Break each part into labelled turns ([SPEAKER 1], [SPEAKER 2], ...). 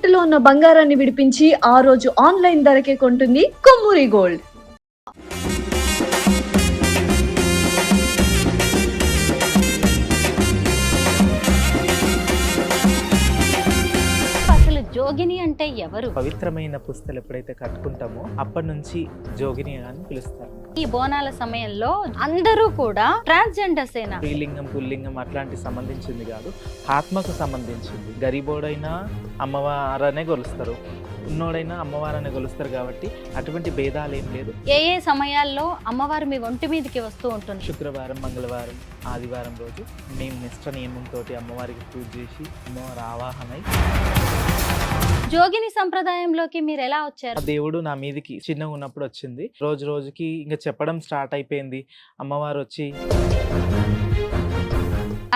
[SPEAKER 1] తాకట్టులో ఉన్న బంగారాన్ని విడిపించి ఆ రోజు ఆన్లైన్ ధరకే కొంటుంది కొమ్మూరి గోల్డ్.
[SPEAKER 2] అసలు జోగిని అంటే ఎవరు?
[SPEAKER 3] పవిత్రమైన పుస్తలు ఎప్పుడైతే కట్టుకుంటామో అప్పటి నుంచి జోగిని అని పిలుస్తారు.
[SPEAKER 2] ఈ బోనాల సమయంలో అందరూ కూడా ట్రాన్స్జెండర్స్ ఏనా?
[SPEAKER 3] స్త్రీలింగం పుల్లింగం అట్లాంటి సంబంధించింది కాదు, ఆత్మకు సంబంధించింది. గరీబోడైనా అమ్మవారనే కొలుస్తారు, ఉన్నోడైనా అమ్మవారనే కొలుస్తారు కాబట్టి అటువంటి భేదాలు ఏం లేదు.
[SPEAKER 2] ఏ ఏ సమయాల్లో అమ్మవారు మీ ఒంటి మీదకి వస్తూ ఉంటుంది?
[SPEAKER 3] శుక్రవారం, మంగళవారం, ఆదివారం రోజు మేము నిష్ట నియమంతో అమ్మవారికి పూజ చేసి అమ్మవారి ఆవాహనై.
[SPEAKER 2] జోగిని సంప్రదాయంలోకి మీరు ఎలా వచ్చారు?
[SPEAKER 3] ఆ దేవుడు నా మీదికి చిన్నగా ఉన్నప్పుడు వచ్చింది. రోజు రోజుకి ఇంకా చెప్పడం స్టార్ట్ అయిపోయింది. అమ్మవారు వచ్చి.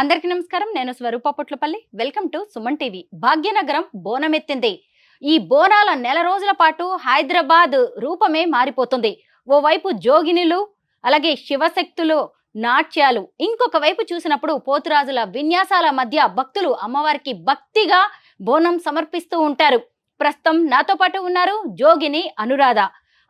[SPEAKER 2] అందరికీ నమస్కారం, నేను Swarupa Potlapalli. Welcome to Suman TV. Bhagyanagaram బోనమెత్తింది. ఈ బోనాల నెల రోజుల పాటు హైదరాబాద్ రూపమే మారిపోతుంది. ఓవైపు జోగినులు, అలాగే శివశక్తులు నాట్యాలు, ఇంకొక వైపు చూసినప్పుడు పోతురాజుల విన్యాసాల మధ్య భక్తులు అమ్మవారికి భక్తిగా బోనం సమర్పిస్తూ ఉంటారు. ప్రస్తుతం నాతో పాటు ఉన్నారు జోగిని అనురాధ.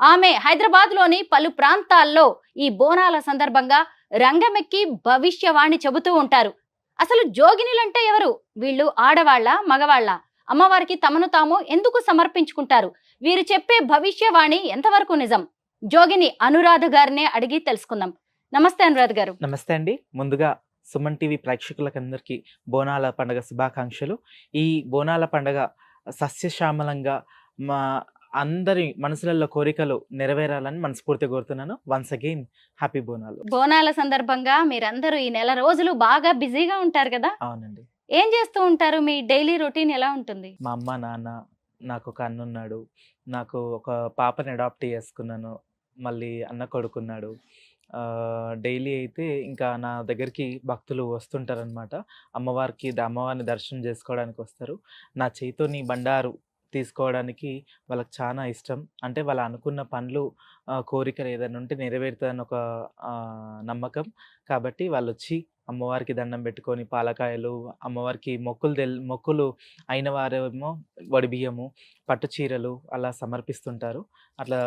[SPEAKER 2] ఆమె హైదరాబాద్ లోని పలు ప్రాంతాల్లో ఈ బోనాల సందర్భంగా రంగమెక్కి భవిష్యవాణి చెబుతూ ఉంటారు. అసలు జోగినులంటే ఎవరు? వీళ్ళు ఆడవాళ్ళ, మగవాళ్ళ? అమ్మవారికి తమను తాము ఎందుకు సమర్పించుకుంటారు? వీరు చెప్పే భవిష్యవాణి ఎంతవరకు నిజం? జోగిని అనురాధ గారినే అడిగి తెలుసుకుందాం. నమస్తే అనురాధ గారు.
[SPEAKER 3] నమస్తే అండి. ముందుగా సుమన్ టీవీ ప్రేక్షకులకందరికీ బోనాల పండుగ శుభాకాంక్షలు. ఈ బోనాల పండుగ సస్యశ్యామలంగా మా అందరి మనసులలో కోరికలు నెరవేరాలని మనస్ఫూర్తిగా కోరుతున్నాను. Once again happy Bonalu.
[SPEAKER 2] బోనాల సందర్భంగా మీరందరూ ఈ నెల రోజులు బాగా బిజీగా ఉంటారు కదా?
[SPEAKER 3] అవునండి.
[SPEAKER 2] ఏం చేస్తూ ఉంటారు? మీ డైలీ రొటీన్ ఎలా ఉంటుంది?
[SPEAKER 3] మా అమ్మ నాన్న, నాకు ఒక అన్న ఉన్నాడు, నాకు ఒక పాపని అడాప్ట్ చేసుకున్నాను, మళ్ళీ అన్న కొడుకున్నాడు. డైలీ అయితే ఇంకా నా దగ్గరికి భక్తులు వస్తుంటారనమాట. అమ్మవారిని దర్శనం చేసుకోవడానికి వస్తారు. నా చేతితోని బండారు తీసుకోవడానికి వాళ్ళకి చాలా ఇష్టం. అంటే వాళ్ళు అనుకున్న పనులు, కోరికలు ఏదైనా ఉంటే నెరవేరుతుందని ఒక నమ్మకం. కాబట్టి వాళ్ళు వచ్చి అమ్మవారికి దండం పెట్టుకొని పాలకాయలు, అమ్మవారికి మొక్కులు అయిన వారేమో వడిబియ్యము, పట్టు చీరలు అలా సమర్పిస్తుంటారు. అట్లా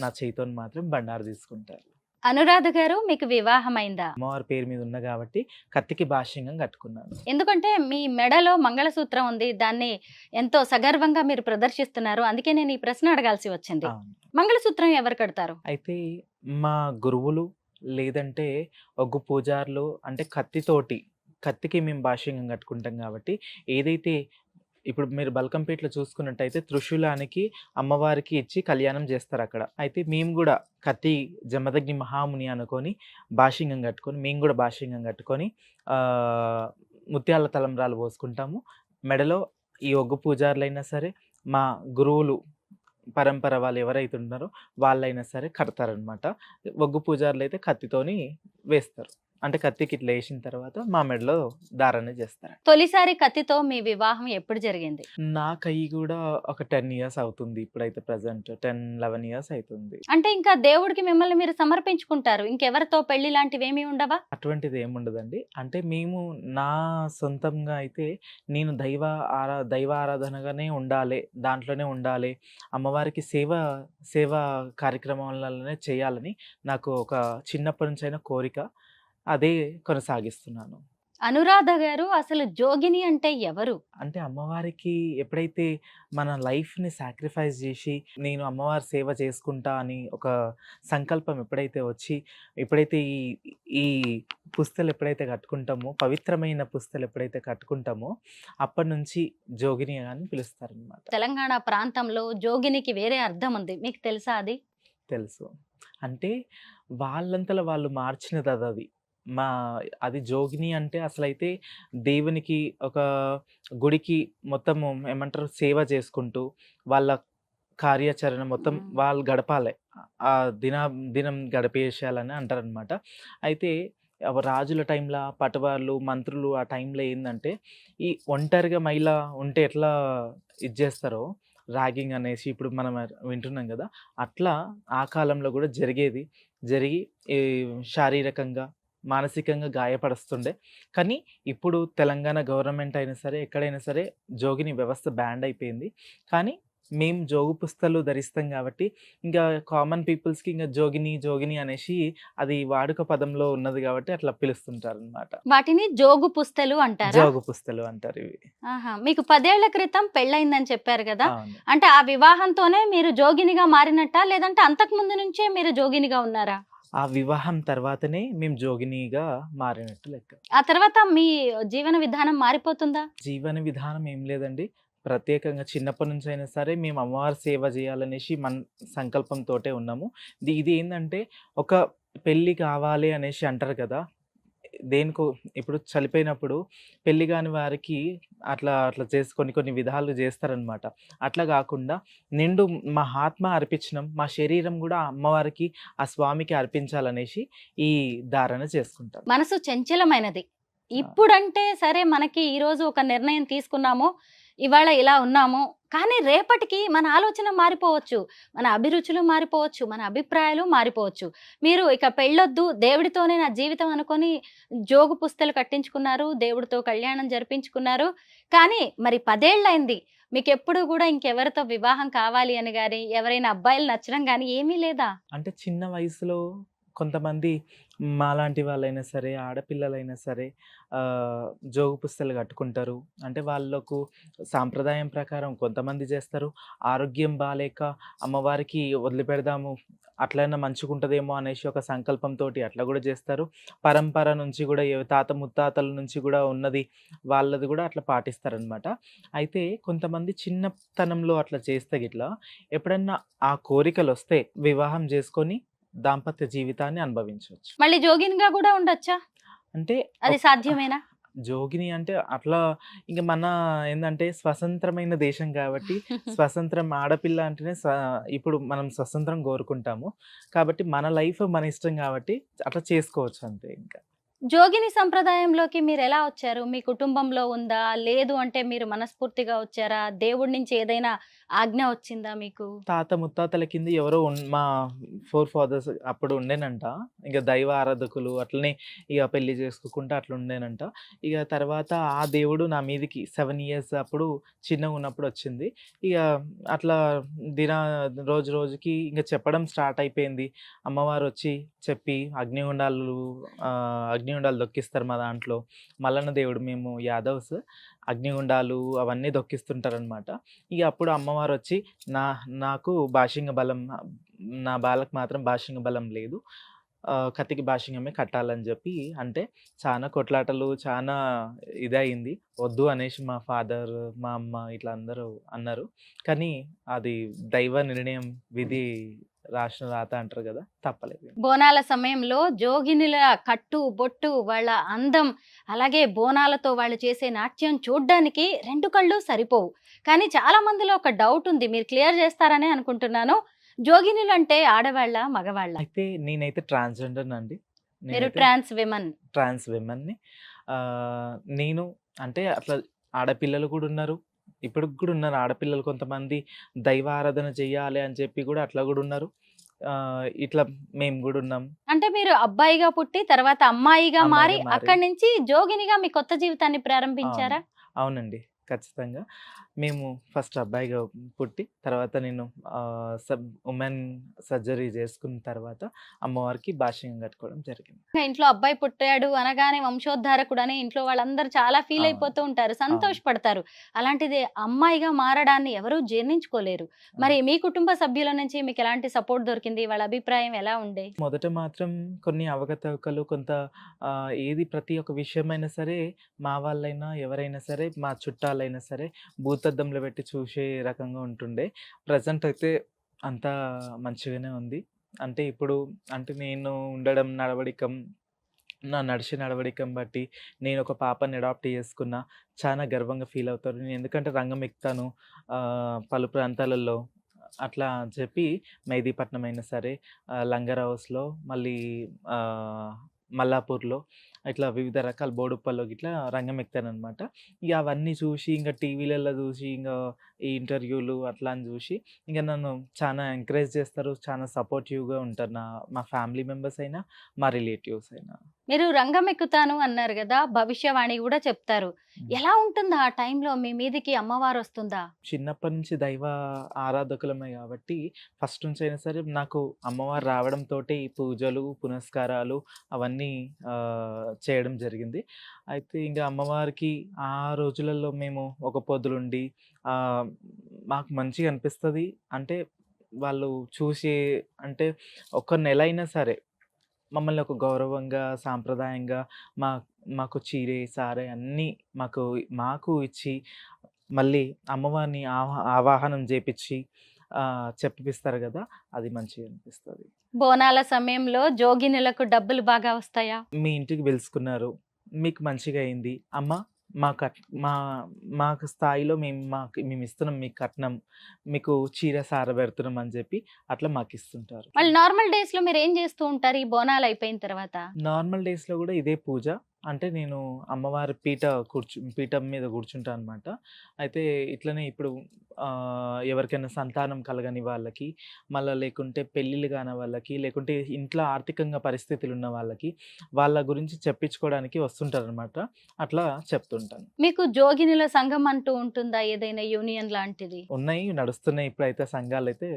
[SPEAKER 3] నా చేతితో మాత్రం బండారు తీసుకుంటారు.
[SPEAKER 2] అనురాధ గారు, మీకు వివాహమైందా?
[SPEAKER 3] అమ్మవారి పేరు మీద ఉన్న కాబట్టి కత్తికి భాష్యంగా కట్టుకున్నాను.
[SPEAKER 2] ఎందుకంటే మీ మెడలో మంగళసూత్రం ఉంది, దాన్ని ఎంతో సగర్వంగా మీరు ప్రదర్శిస్తున్నారు. అందుకే నేను ఈ ప్రశ్న అడగాల్సి వచ్చింది. మంగళసూత్రం ఎవరు కడతారు?
[SPEAKER 3] అయితే మా గురువులు, లేదంటే ఒగ్గు పూజారులు, అంటే కత్తికి మేము భాష్యంగా కట్టుకుంటాం కాబట్టి. ఏదైతే ఇప్పుడు మీరు బల్కంపేటలో చూసుకున్నట్టయితే త్రిశూలానికి అమ్మవారికి ఇచ్చి కళ్యాణం చేస్తారు అక్కడ. అయితే మేము కూడా కత్తి జమదగ్ని మహాముని అనుకొని భాష్యంగం కట్టుకొని, మేము కూడా భాష్యంగం కట్టుకొని ముత్యాల తలంబ్రాలు పోసుకుంటాము. మెడలో ఈ ఒగ్గు పూజారులైనా సరే, మా గురువులు పరంపర వాళ్ళు ఎవరైతే ఉన్నారో వాళ్ళైనా సరే కడతారనమాట. ఒగ్గు పూజారులు అయితే కత్తితోని వేస్తారు. అంటే కత్తికి ఇట్లా వేసిన తర్వాత మా మెడలో దారాన్ని చేస్తారు.
[SPEAKER 2] తొలిసారి కత్తితో మీ వివాహం ఎప్పుడు జరిగింది?
[SPEAKER 3] నాకు అయ్యి కూడా ఒక 10 years అవుతుంది. ఇప్పుడైతే ప్రజెంట్ 10-11 years అవుతుంది.
[SPEAKER 2] అంటే ఇంకా దేవుడికి మిమ్మల్ని మీరు సమర్పించుకుంటారు, ఇంకెవరితో పెళ్లి లాంటివి ఏమీ ఉండవా?
[SPEAKER 3] అటువంటిది ఏముండదండి. అంటే మేము నా సొంతంగా అయితే నేను దైవ ఆరాధనగానే ఉండాలి, దాంట్లోనే ఉండాలి, అమ్మవారికి సేవ కార్యక్రమాలనే చేయాలని నాకు ఒక చిన్నప్పటి నుంచి అయిన కోరిక. అదే కొనసాగిస్తున్నాను.
[SPEAKER 2] అనురాధ గారు, అసలు జోగిని అంటే ఎవరు?
[SPEAKER 3] అంటే అమ్మవారికి ఎప్పుడైతే మన లైఫ్ని సాక్రిఫైస్ చేసి నేను అమ్మవారి సేవ చేసుకుంటా అని ఒక సంకల్పం ఎప్పుడైతే ఈ పుస్తలు ఎప్పుడైతే కట్టుకుంటామో, పవిత్రమైన పుస్తలు ఎప్పుడైతే కట్టుకుంటామో అప్పటి నుంచి జోగిని అని పిలుస్తారనమాట.
[SPEAKER 2] తెలంగాణ ప్రాంతంలో జోగినికి వేరే అర్థం ఉంది, మీకు తెలుసా? అది
[SPEAKER 3] తెలుసు. అంటే వాళ్ళంతలో వాళ్ళు మార్చినది అది. అది జోగిని అంటే అసలైతే దేవునికి ఒక గుడికి మొత్తం ఏమంటారు సేవ చేసుకుంటూ వాళ్ళ కార్యాచరణ మొత్తం వాళ్ళు గడపాలి, ఆ దినం గడిపేసేయాలని అంటారనమాట. అయితే రాజుల టైంలో పటవాళ్ళు, మంత్రులు ఆ టైంలో ఏంటంటే ఈ ఒంటరిగా మహిళ ఉంటే ఎట్లా ఇది చేస్తారో, ర్యాగింగ్ అనేసి ఇప్పుడు మనం వింటున్నాం కదా, అట్లా ఆ కాలంలో కూడా జరిగి శారీరకంగా మానసికంగా గాయపరుస్తుండే. కానీ ఇప్పుడు తెలంగాణ గవర్నమెంట్ అయినా సరే, ఎక్కడైనా సరే జోగిని వ్యవస్థ బ్యాన్ అయిపోయింది. కానీ మేము జోగు పుస్తలు ధరిస్తాం కాబట్టి, ఇంకా కామన్ పీపుల్స్‌కి ఇంక జోగిని, జోగిని అనేసి అది వాడుక పదంలో ఉన్నది కాబట్టి అట్లా పిలుస్తుంటారనమాట.
[SPEAKER 2] వాటిని జోగు పుస్తలు అంటారా?
[SPEAKER 3] జోగు పుస్తలు అంటారు ఇవి.
[SPEAKER 2] ఆహా! మీకు 10 ఏళ్ల క్రితం పెళ్ళయిందని చెప్పారు గదా!
[SPEAKER 3] అవును.
[SPEAKER 2] అంటే ఆ వివాహంతోనే మీరు జోగినిగా మారినట్టా? లేదంటే అంతకు ముందు నుంచే మీరు జోగినిగా ఉన్నారా?
[SPEAKER 3] ఆ వివాహం తర్వాతనే మేము జోగినిగా మారినట్టు లెక్క.
[SPEAKER 2] ఆ తర్వాత మీ జీవన విధానం మారిపోతుందా?
[SPEAKER 3] జీవన విధానం ఏం లేదండి. ప్రత్యేకంగా చిన్నప్పటి నుంచి అయినా సరే మేము అమ్మవారి సేవ చేయాలనేసి సంకల్పంతోటే ఉన్నాము. ఇది ఏందంటే ఒక పెళ్లి కావాలి అనేసి అంటారు కదా! దేనికో ఇప్పుడు చనిపోయినప్పుడు పెళ్లి కాని వారికి అట్లా చేసి కొన్ని విధాలు చేస్తారనమాట. అట్లా గాకుండా నిండు మా ఆత్మ అర్పించినం, మా శరీరం గూడా అమ్మవారికి, ఆ స్వామికి అర్పించాలనేసి ఈ ధారణ చేసుకుంటాం.
[SPEAKER 2] మనసు చంచలమైనది.
[SPEAKER 3] ఆ!
[SPEAKER 2] ఇప్పుడంటే సరే మనకి ఈరోజు ఒక నిర్ణయం తీసుకున్నాము. ఇవాళ ఇలా ఉన్నాము. కానీ రేపటికి మన ఆలోచన మారిపోవచ్చు. మన అభిరుచులు మారిపోవచ్చు. మన అభిప్రాయాలు మారిపోవచ్చు. మీరు ఇక పెళ్ళొద్దు, దేవుడితోనే నా జీవితం అనుకోని జోగు పుస్తలు కట్టించుకున్నారు. దేవుడితో కళ్యాణం జరిపించుకున్నారు. కానీ మరి 10 ఏళ్లయింది. మీకెప్పుడు గూడా ఇంకెవరితో వివాహం కావాలి అని గాని, ఎవరైనా అబ్బాయిలు నచ్చడం గాని ఏమీ లేదా?
[SPEAKER 3] అంటే చిన్న వయసులో కొంతమంది మాలాంటి వాళ్ళైనా సరే, ఆడపిల్లలైనా సరే జోగు పుస్తలు కట్టుకుంటారు. అంటే వాళ్ళకు సాంప్రదాయం ప్రకారం కొంతమంది చేస్తారు. ఆరోగ్యం బాలేక అమ్మవారికి వదిలిపెడదాము, అట్లైనా మంచిగుంటదేమో అనేసి ఒక సంకల్పంతోటి అట్లా గూడా చేస్తారు. పరంపర నుంచి గూడా తాత ముత్తాతల నుంచి గూడా ఉన్నది వాళ్ళది గూడా అట్లా పాటిస్తారనమాట. అయితే కొంతమంది చిన్నతనంలో అట్లా చేస్తే గిట్లా ఎప్పుడన్నా ఆ కోరికలొస్తే వివాహం చేసుకొని దాంపత్య జీవితాన్ని అనుభవించొచ్చు.
[SPEAKER 2] మళ్ళీ జోగినిగా గూడా ఉండొచ్చా?
[SPEAKER 3] అంటే
[SPEAKER 2] అది సాధ్యమేనా?
[SPEAKER 3] జోగిని అంటే అట్లా ఇంక మన ఏందంటే స్వతంత్రమైన దేశం కాబట్టి స్వతంత్రం ఆడపిల్ల అంటేనే ఇప్పుడు మనం స్వతంత్రం కోరుకుంటాము. కాబట్టి మన లైఫ్ మన ఇష్టం కాబట్టి అట్లా చేసుకోవచ్చు అంతే ఇంకా.
[SPEAKER 2] జోగిని సంప్రదాయంలోకి మీరెలా వచ్చారు? మీ కుటుంబంలో ఉందా? లేదు అంటే మీరు మనస్ఫూర్తిగా వచ్చారా? దేవుడి నుంచి ఏదైనా ఆజ్ఞ వచ్చిందా మీకు?
[SPEAKER 3] తాత ముత్తాతల కింద ఎవరో మా ఫోర్ ఫాదర్స్ అప్పుడు ఉండేనంట. ఇక దైవ ఆరాధకులు అట్లనే ఇక పెళ్లి చేసుకోకుండా అట్లా ఉండేనంట. ఇక తర్వాత ఆ దేవుడు నా మీదికి 7 ఇయర్స్ అప్పుడు చిన్నగున్నప్పుడు వచ్చింది. ఇక అట్లా దిన రోజు రోజుకి ఇంక చెప్పడం స్టార్ట్ అయిపోయింది. అమ్మవారు వచ్చి చెప్పి అగ్నిగుండాలు దొక్కిస్తారు మా దాంట్లో. మల్లన్న దేవుడు, మేము యాదవ్స్, అగ్నిగుండాలు అవన్నీ దొక్కిస్తుంటారనమాట. ఇక అప్పుడు అమ్మవారొచ్చి నాకు బాషింగ బలం, నా బాలకు మాత్రం బాషింగ బలం లేదు. కత్తికి బాషింగమే కట్టాలని జెప్పి అంటే, చానా కొట్లాటలు, చానా ఇదయింది. వద్దు అనేసి మా ఫాదర్, మా అమ్మ ఇట్లా అందరూ అన్నారు. కానీ అది దైవ నిర్ణయం, విధి రాసిన రాత అంటారు గదా! తప్పలేదు.
[SPEAKER 2] బోనాల సమయంలో జోగినుల కట్టు, బొట్టు, వాళ్ళ అందం, అలాగే బోనాలతో వాళ్ళు చేసే నాట్యం చూడ్డానికి 2 కళ్ళు సరిపోవు. కానీ చాలా మందిలో ఒక డౌట్ ఉంది. మీరు క్లియర్ చేస్తారనే అనుకుంటున్నాను. జోగినులంటే ఆడవాళ్ళా? మగవాళ్ళా?
[SPEAKER 3] అయితే నేనైతే ట్రాన్స్‌జెండర్‌నండి.
[SPEAKER 2] మీరు
[SPEAKER 3] నేనైతే
[SPEAKER 2] ట్రాన్స్ విమన్.
[SPEAKER 3] ట్రాన్స్ విమెన్‌ని. నేను అంటే అట్లా ఆడపిల్లలు కూడా ఉన్నారు. ఇప్పటికి కూడా ఉన్నారు ఆడపిల్లలు కొంతమంది దైవ ఆరాధన చెయ్యాలి అని చెప్పి కూడా అట్లా కూడా ఉన్నారు. ఇట్లా మేము కూడా ఉన్నాం.
[SPEAKER 2] అంటే మీరు అబ్బాయిగా పుట్టి తర్వాత అమ్మాయిగా మారి
[SPEAKER 3] అమ్మాయిగా మారి
[SPEAKER 2] అక్కడి నుంచి జోగినిగా మీ కొత్త జీవితాన్ని
[SPEAKER 3] అవును.
[SPEAKER 2] ప్రారంభించారా?
[SPEAKER 3] అవునండి. ఖచ్చితంగా. మేము ఫస్ట్ అబ్బాయిగా పుట్టి, తర్వాత నేను ఉమెన్ సర్జరీ చేసుకున్న తర్వాత అమ్మవారికి బాషింగం కట్టుకోవడం జరిగింది.
[SPEAKER 2] ఇంట్లో అబ్బాయి పుట్టాడు అనగానే వంశోద్ధారకుడని ఇంట్లో వాళ్ళందరూ చాలా ఫీల్
[SPEAKER 3] అవును.
[SPEAKER 2] అయిపోతూ ఉంటారు,
[SPEAKER 3] అవును.
[SPEAKER 2] సంతోషపడతారు. అలాంటిది అమ్మాయిగా మారడాన్ని ఎవరూ జీర్ణించుకోలేరు. మరి
[SPEAKER 3] అవును.
[SPEAKER 2] మీ కుటుంబ సభ్యుల నుంచి మీకు ఎలాంటి సపోర్ట్ దొరికింది? వాళ్ళ అభిప్రాయం ఎలా ఉండే?
[SPEAKER 3] మొదట మాత్రం కొన్ని అవకతవకలు కొంత ఏది ప్రతి ఒక్క విషయమైనా సరే మా వాళ్ళైనా, ఎవరైనా సరే, మా చుట్టాలైనా సరే భూతద్దంలో పెట్టి చూసే రకంగా ఉంటుండే. ప్రెజెంట్ అయితే అంతా మంచిగానే ఉంది. అంటే ఇప్పుడు అంటే నేను ఉండడం నడవడికం, నా నడిచే నడవడికం బట్టి నేనొక పాపని అడాప్ట్ చేసుకున్నా. చానా గర్వంగా ఫీల్ అవుతాను. నేను ఎందుకంటే రంగం ఎక్కుతాను పలు ప్రాంతాలలో. అట్లా అని చెప్పి మెహదీపట్నం అయినా సరే, లంగర్ హౌస్‌లో, మళ్ళీ మల్లాపూర్‌లో ఇట్లా వివిధ రకాల బోడుప్పల్లో గిట్లా రంగం ఎక్కుతాననమాట. ఇగ అవన్నీ చూసి ఇంక టీవీలలో చూసి ఇంగ ఈ ఇంటర్వ్యూలు అట్లా అని చూసి ఇంక నన్ను చాలా ఎంకరేజ్ చేస్తారు. చాలా సపోర్టివ్‌గా ఉంటారు. మా ఫ్యామిలీ మెంబర్స్ అయినా, మా రిలేటివ్స్ అయినా.
[SPEAKER 2] మీరు రంగం ఎక్కుతాను అన్నారు గదా! భవిష్యవాణి గూడా చెప్తారు.
[SPEAKER 3] హ్మ్.
[SPEAKER 2] ఎలా ఉంటుంది ఆ టైంలో మీ మీదకి అమ్మవారొస్తుందా?
[SPEAKER 3] చిన్నప్పటి నుంచి దైవ ఆరాధకులమే కాబట్టి ఫస్ట్ నుంచైనా సరే నాకు అమ్మవారు రావడంతోటే ఈ పూజలు, పునస్కారాలు అవన్నీ చేయడం జరిగింది. అయితే ఇంక అమ్మవారికి ఆ రోజులలో మేము ఒక పొద్దులుండి ఆహ్, మాకు మంచిగా అనిపిస్తది. అంటే వాళ్ళు చూసి అంటే ఒక నెలైనా సరే మమ్మల్ని ఒక గౌరవంగా, సాంప్రదాయంగా మా మాకు చీరె, సారె అన్నీ మాకు ఇచ్చి, మళ్ళీ అమ్మవారిని ఆవాహనం జేపిచ్చి చెప్పిపిస్తారు గదా! అది మంచిగా అనిపిస్తది.
[SPEAKER 2] బోనాల సమయంలో జోగినులకు డబ్బులు బాగా వస్తాయా?
[SPEAKER 3] మీ ఇంటికి పిలుసుకున్నారు. మీకు మంచిగా అయింది. అమ్మ మా కట్ మా మాకు స్థాయిలో మేమిస్తున్నాం మీకు కట్నం. మీకు చీర, సార పెడుతున్నాం అని జెప్పి అట్లా మాకిస్తుంటారు.
[SPEAKER 2] మళ్ళీ నార్మల్ డేస్‌లో మీరేం జేస్తూ ఉంటారు ఈ బోనాలు అయిపోయిన తర్వాత?
[SPEAKER 3] నార్మల్ డేస్‌లో గూడా ఇదే పూజ. అంటే నేను అమ్మవారి పీఠం మీద కూర్చుంటా అనమాట. అయితే ఇట్లనే ఇప్పుడు ఎవరికైనా సంతానం కలగని వాళ్ళకి, మళ్ళా లేకుంటే పెళ్ళిళ్ళు కాని వాళ్ళకి, లేకుంటే ఇంట్లో ఆర్థికంగా పరిస్థితులున్న వాళ్ళకి, వాళ్ళ గురించి చెప్పించుకోవడానికి వస్తుంటారనమాట. అట్లా చెప్తుంటాను.
[SPEAKER 2] మీకు జోగినుల సంఘం అంటూ ఉంటుందా? ఏదైనా యూనియన్ లాంటిది?
[SPEAKER 3] ఉన్నాయి, నడుస్తున్నాయి. ఇప్పుడైతే సంఘాలైతే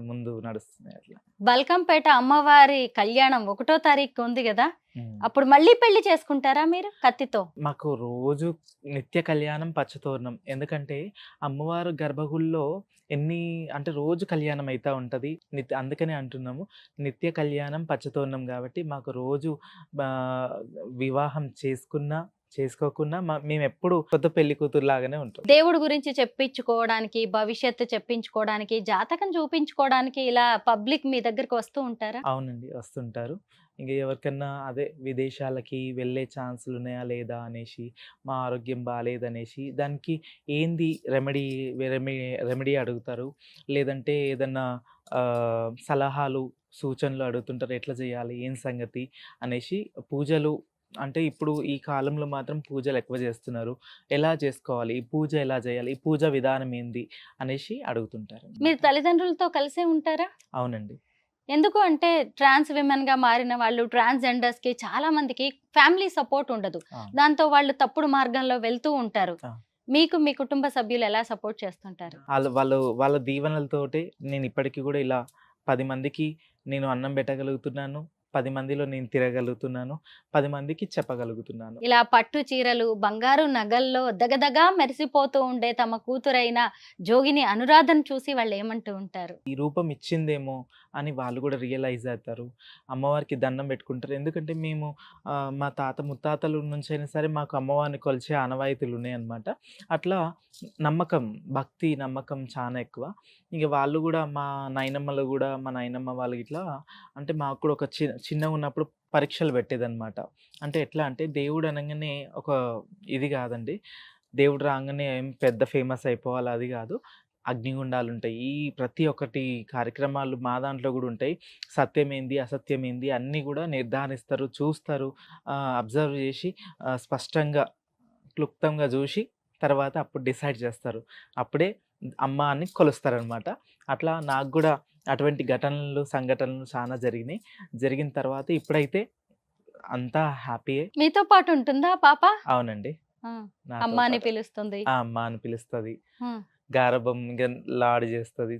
[SPEAKER 3] ముందు నడుస్తున్నాయి అట్లా.
[SPEAKER 2] బల్కంపేట అమ్మవారి కళ్యాణం 1వ తారీఖు ఉంది గదా!
[SPEAKER 3] హ్మ్.
[SPEAKER 2] అప్పుడు మళ్ళీ పెళ్లి చేసుకుంటారా మీరు కత్తితో?
[SPEAKER 3] మాకు రోజు నిత్య కళ్యాణం, పచ్చతోరణం. ఎందుకంటే అమ్మవారు గర్భగుడిలో అంటే రోజు కళ్యాణం అయితా ఉంటది. అందుకనే అంటున్నాము. నిత్య కళ్యాణం, పచ్చతోరణం గాబట్టి మాకు రోజు వివాహం చేసుకున్నా, చేసుకోకున్నా మేమెప్పుడు కొత్త పెళ్లి కూతురులాగానే ఉంటాం.
[SPEAKER 2] దేవుడి గురించి చెప్పించుకోవడానికి, భవిష్యత్తు చెప్పించుకోవడానికి, జాతకం చూపించుకోవడానికి ఇలా పబ్లిక్ మీ దగ్గరికి వస్తూ ఉంటారా?
[SPEAKER 3] అవునండి. వస్తుంటారు. ఇంక ఎవరికన్నా అదే విదేశాలకి వెళ్ళే ఛాన్సులున్నాయా లేదా అనేసి, మా ఆరోగ్యం బాలేదనేసి, దానికి ఏంది రెమెడీ అడుగుతారు. లేదంటే ఏదన్నా సలహాలు, సూచనలు అడుగుతుంటారు. ఎట్లా చేయాలి? ఏం సంగతి? అనేసి పూజలు అంటే ఇప్పుడు ఈ కాలంలో మాత్రం పూజలెక్కువ చేస్తున్నారు. ఎలా చేసుకోవాలి? ఈ పూజ ఎలా చేయాలి? ఈ పూజ విధానం ఏంది? అనేసి అడుగుతుంటారనమాట.
[SPEAKER 2] మీరు తల్లిదండ్రులతో కలిసే ఉంటారా?
[SPEAKER 3] అవునండి.
[SPEAKER 2] ఎందుకు అంటే ట్రాన్స్ విమెన్‌గా మారిన వాళ్ళు, ట్రాన్స్‌జెండర్స్‌కి చాలా మందికి ఫ్యామిలీ సపోర్ట్ ఉండదు.
[SPEAKER 3] అవును.
[SPEAKER 2] దాంతో వాళ్ళు తప్పుడు మార్గంలో వెళ్తూ ఉంటారు.
[SPEAKER 3] ఆ!
[SPEAKER 2] మీకు మీ కుటుంబ సభ్యులు ఎలా సపోర్ట్ చేస్తుంటారు?
[SPEAKER 3] వాళ్ళ దీవెనలతోటే నేనిప్పటికి గూడా ఇలా 10 మందికి నేను అన్నం పెట్టగలుగుతున్నాను. 10 మందిలో నేను తిరగలుగుతున్నాను. 10 మందికి చెప్పగలుగుతున్నాను.
[SPEAKER 2] ఇలా పట్టు చీరలు, బంగారు నగల్లో దగదగా మెరిసిపోతూ ఉండే తమ కూతురైన జోగిని అనురాధను చూసి వాళ్ళేమంటూ ఉంటారు?
[SPEAKER 3] ఈ రూపం ఇచ్చిందేమో అని వాళ్ళు గూడా రియలైజ్ అవుతారు. అమ్మవారికి దండం పెట్టుకుంటారు. ఎందుకంటే మేము మా తాత ముత్తాతల నుంచైనా సరే మాకు అమ్మవారిని కొలిచే ఆనవాయితీలున్నాయన్నమాట. అట్లా నమ్మకం, భక్తి, నమ్మకం చానా ఎక్కువ. ఇంక వాళ్ళు గూడా మా నాయనమ్మ వాళ్ళు గిట్లా అంటే మాకు కూడా ఒక చిన్నగున్నప్పుడు పరీక్షలు పెట్టేదన్నమాట. అంటే ఎట్లా అంటే దేవుడు అనంగానే ఒక ఇది గాదండి. దేవుడు రాంగానే ఏం పెద్ద ఫేమస్ అయిపోవాలి అది గాదు. అగ్నిగుండాలుంటాయి. ప్రతి ఒక్కటి కార్యక్రమాలు మా దాంట్లో గూడా ఉంటాయి. సత్యమేంది, అసత్యమేంది అన్నీ గూడా నిర్ధారిస్తారు, చూస్తారు. అబ్జర్వ్ జేసి స్పష్టంగా, క్లుప్తంగా జూసి తర్వాత అప్పుడు డిసైడ్ జేస్తారు. అప్పుడే అమ్మ అని కొలుస్తారనమాట. అట్లా నాకు గూడా అటువంటి సంఘటనలు చానా జరిగినాయి. జరిగిన తర్వాత ఇప్పుడైతే అంతా హ్యాపీయే.
[SPEAKER 2] మీతో పాటు ఉంటుందా పాప?
[SPEAKER 3] అవునండి.
[SPEAKER 2] ఆ!
[SPEAKER 3] నాతో
[SPEAKER 2] అమ్మ అని
[SPEAKER 3] పాటు.
[SPEAKER 2] పిలుస్తుంది.
[SPEAKER 3] అమ్మ అని పిలుస్తది.
[SPEAKER 2] హ్మ్.
[SPEAKER 3] గారాబం ఇంక లాడు జేస్తది.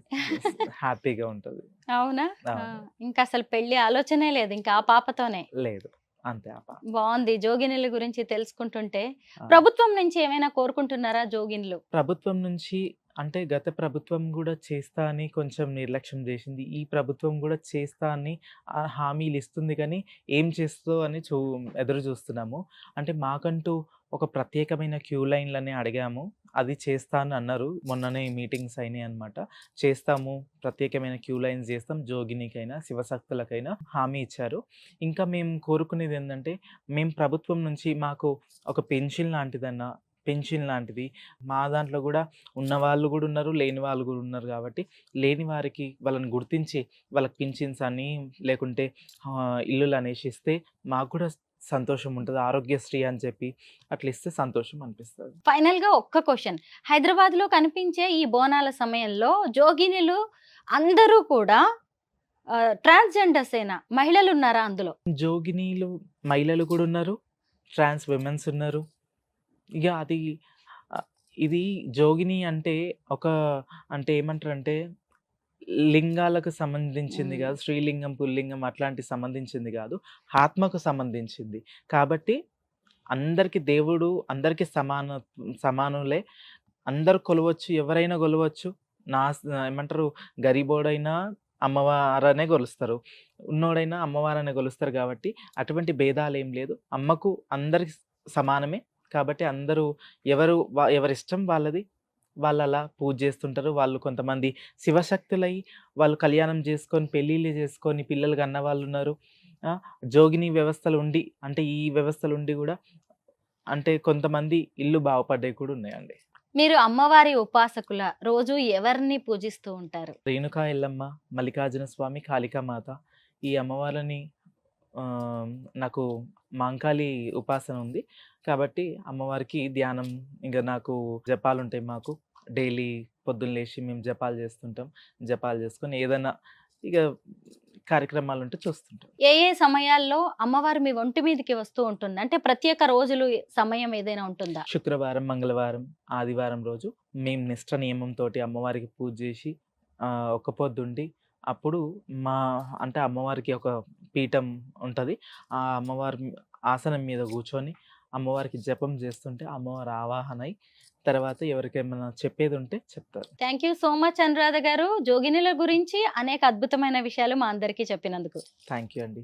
[SPEAKER 3] హ్యాపీగా ఉంటది.
[SPEAKER 2] అవునా? ఆ!
[SPEAKER 3] అవును.
[SPEAKER 2] ఇంకసలు పెళ్లి ఆలోచనే లేదు. ఇంకా ఆ పాపతోనే.
[SPEAKER 3] లేదు. అంతే
[SPEAKER 2] బావుంది. జోగినుల గురించి తెలుసుకుంటుంటే.
[SPEAKER 3] ఆ!
[SPEAKER 2] ప్రభుత్వం నుంచి ఏమైనా కోరుకుంటున్నారా జోగినులు?
[SPEAKER 3] ప్రభుత్వం నుంచి అంటే గత ప్రభుత్వం గూడా చేస్తా అని కొంచెం నిర్లక్ష్యం జేసింది. ఈ ప్రభుత్వం గూడా చేస్తా అని హామీలిస్తుంది గానీ, ఏం చేస్తదో అని ఎదురు జూస్తున్నాము. అంటే మాకంటూ ఒక ప్రత్యేకమైన క్యూ లైన్‌లని అడిగాము. అది చేస్తా అని అన్నారు. మొన్ననే మీటింగ్స్ అయినాయన్నమాట. చేస్తాము, ప్రత్యేకమైన క్యూ లైన్స్ జేస్తాం. జోగినికైనా, శివశక్తులకైనా హామీ ఇచ్చారు. ఇంకా మేము కోరుకునేదేందంటే, మేము ప్రభుత్వం నుంచి మాకు ఒక పెన్షన్ లాంటిది మా దాంట్లో గూడా ఉన్నవాళ్ళు గూడా ఉన్నారు, లేని వాళ్ళు గూడా ఉన్నారు గాబట్టి, లేని వారికి వాళ్ళని గుర్తించి వాళ్ళకి పింఛన్స్ అని లేకుంటే ఇల్లులనేసి ఇస్తే మాకు గూడా సంతోషం ఉంటది. ఆరోగ్యశ్రీ అని చెప్పి అట్లా ఇస్తే సంతోషం అనిపిస్తది.
[SPEAKER 2] ఫైనల్ గా ఒక్క క్వశ్చన్, హైదరాబాద్ లో కనిపించే ఈ బోనాల సమయంలో జోగినులు అందరూ కూడా ట్రాన్స్జెండర్స్ ఏనా, మహిళలు ఉన్నారా అందులో?
[SPEAKER 3] జోగినీలు మహిళలు కూడా ఉన్నారు. ట్రాన్స్ విమెన్స్ ఉన్నారు. ఇక అది ఇది జోగిని అంటే ఒక అంటే ఏమంటారంటే లింగాలకు సంబంధించింది కాదు. స్త్రీలింగం, పుల్లింగం అట్లాంటి సంబంధించింది కాదు. ఆత్మకు సంబంధించింది. కాబట్టి అందరికి దేవుడు అందరికి సమానులే. అందరు కొలవచ్చు. ఎవరైనా కొలవచ్చు. ఏమంటారు, గరీబోడైనా అమ్మవారనే కొలుస్తారు. ఉన్నోడైనా అమ్మవారనే కొలుస్తారు. కాబట్టి అటువంటి భేదాలు ఏం లేదు. అమ్మకు అందరికి సమానమే. కాబట్టి అందరూ ఎవరిష్టం వాళ్ళది. వాళ్ళు అలా పూజ చేస్తుంటారు. వాళ్ళు కొంతమంది శివశక్తులై వాళ్ళు కళ్యాణం చేసుకొని పెళ్ళిళ్ళు చేసుకొని పిల్లలు కన్న వాళ్ళు ఉన్నారు. జోగిని వ్యవస్థలు ఉండి అంటే ఈ వ్యవస్థలు ఉండి కూడా అంటే కొంతమంది ఇల్లు బాగుపడ్డాయి కూడా ఉన్నాయండి.
[SPEAKER 2] మీరు అమ్మవారి ఉపాసకుల, రోజు ఎవరిని పూజిస్తూ ఉంటారు?
[SPEAKER 3] రేణుకా ఎల్లమ్మ, మల్లికార్జున స్వామి, కాళికామాత ఈ అమ్మవారిని నాకు మాంకాళి ఉపాసన ఉంది. కాబట్టి అమ్మవారికి ధ్యానం, ఇంకా నాకు జపాలు ఉంటాయి. మాకు డైలీ పొద్దున్న లేచి మేము జపాలు చేస్తుంటాం. జపాలు చేసుకొని ఏదైనా ఇక కార్యక్రమాలు ఉంటే చూస్తుంటాం.
[SPEAKER 2] ఏ ఏ సమయాల్లో అమ్మవారు మీ ఒంటి మీదకి వస్తూ ఉంటుంది? అంటే ప్రత్యేక రోజులు, సమయం ఏదైనా ఉంటుందా?
[SPEAKER 3] శుక్రవారం, మంగళవారం, ఆదివారం రోజు మేము నిష్ట నియమంతో అమ్మవారికి పూజ చేసి ఒక్క పొద్దుండి అప్పుడు అంటే అమ్మవారికి ఒక పీఠం ఉంటుంది. ఆ అమ్మవారి ఆసనం మీద కూర్చొని అమ్మవారికి జపం చేస్తుంటే అమ్మవారు ఆవాహన అయి తర్వాత ఎవరికేమైనా చెప్పేది ఉంటే చెప్తారు.
[SPEAKER 2] Thank you so much Anuradha గారు, జోగినుల గురించి అనేక అద్భుతమైన విషయాలు మా అందరికీ చెప్పినందుకు.
[SPEAKER 3] థ్యాంక్ యూ అండి.